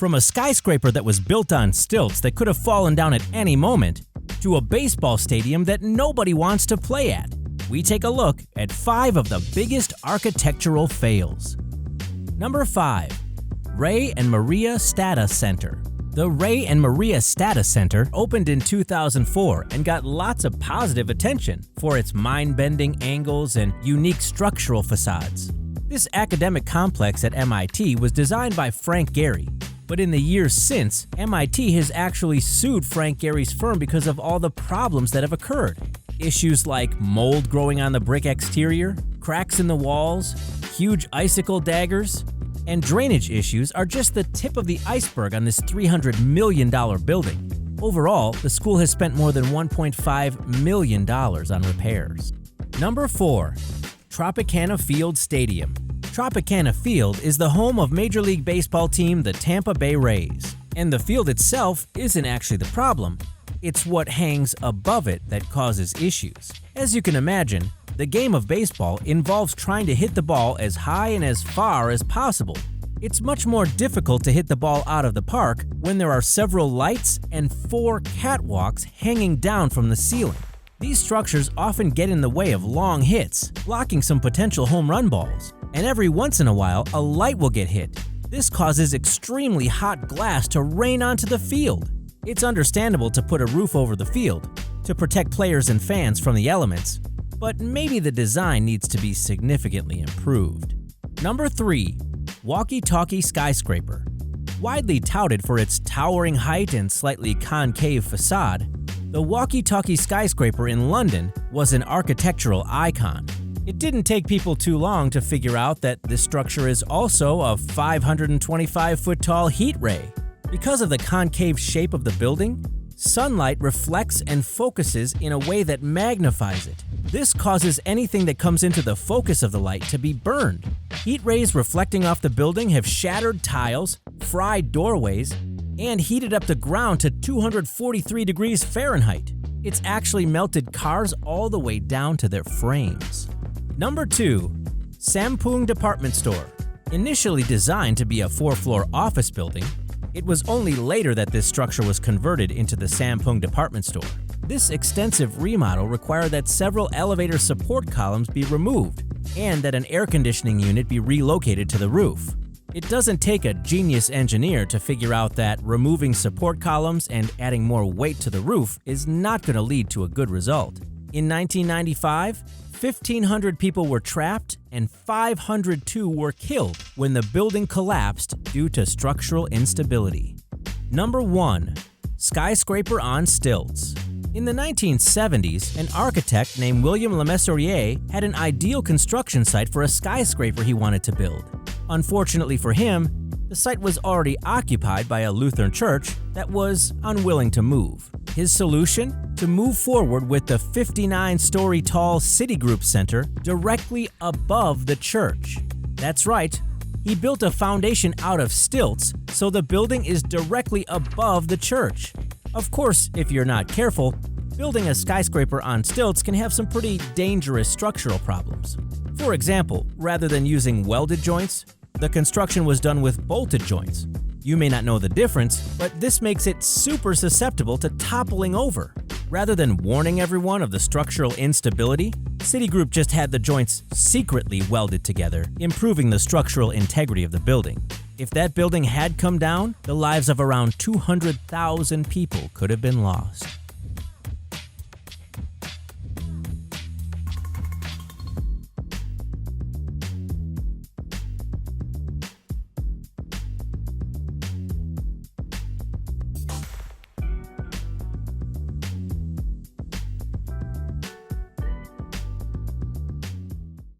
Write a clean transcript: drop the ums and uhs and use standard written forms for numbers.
From a skyscraper that was built on stilts that could have fallen down at any moment, to a baseball stadium that nobody wants to play at, we take a look at 5 of the biggest architectural fails. Number 5. Ray and Maria Stata Center. The Ray and Maria Stata Center opened in 2004 and got lots of positive attention for its mind-bending angles and unique structural facades. This academic complex at MIT was designed by Frank Gehry, but in the years since, MIT has actually sued Frank Gehry's firm because of all the problems that have occurred. Issues like mold growing on the brick exterior, cracks in the walls, huge icicle daggers, and drainage issues are just the tip of the iceberg on this $300 million building. Overall, the school has spent more than $1.5 million on repairs. Number 4. Tropicana Field Stadium. Tropicana Field is the home of Major League Baseball team the Tampa Bay Rays. And the field itself isn't actually the problem. It's what hangs above it that causes issues. As you can imagine, the game of baseball involves trying to hit the ball as high and as far as possible. It's much more difficult to hit the ball out of the park when there are several lights and 4 catwalks hanging down from the ceiling. These structures often get in the way of long hits, blocking some potential home run balls. And every once in a while, a light will get hit. This causes extremely hot glass to rain onto the field. It's understandable to put a roof over the field to protect players and fans from the elements, but maybe the design needs to be significantly improved. Number 3. WalkyTalky Skyscraper. Widely touted for its towering height and slightly concave facade, the WalkyTalky Skyscraper in London was an architectural icon. It didn't take people too long to figure out that this structure is also a 525-foot-tall heat ray. Because of the concave shape of the building, sunlight reflects and focuses in a way that magnifies it. This causes anything that comes into the focus of the light to be burned. Heat rays reflecting off the building have shattered tiles, fried doorways, and heated up the ground to 243 degrees Fahrenheit. It's actually melted cars all the way down to their frames. Number 2. Sampung Department Store. Initially designed to be a 4-floor office building, it was only later that this structure was converted into the Sampung Department Store. This extensive remodel required that several elevator support columns be removed and that an air conditioning unit be relocated to the roof. It doesn't take a genius engineer to figure out that removing support columns and adding more weight to the roof is not going to lead to a good result. In 1995, 1,500 people were trapped and 502 were killed when the building collapsed due to structural instability. Number 1. Skyscraper on stilts. In the 1970s, an architect named William Lemessurier had an ideal construction site for a skyscraper he wanted to build. Unfortunately for him, the site was already occupied by a Lutheran church that was unwilling to move. His solution? To move forward with the 59-story tall Citigroup Center directly above the church. That's right, he built a foundation out of stilts so the building is directly above the church. Of course, if you're not careful, building a skyscraper on stilts can have some pretty dangerous structural problems. For example, rather than using welded joints, the construction was done with bolted joints. You may not know the difference, but this makes it super susceptible to toppling over. Rather than warning everyone of the structural instability, Citigroup just had the joints secretly welded together, improving the structural integrity of the building. If that building had come down, the lives of around 200,000 people could have been lost.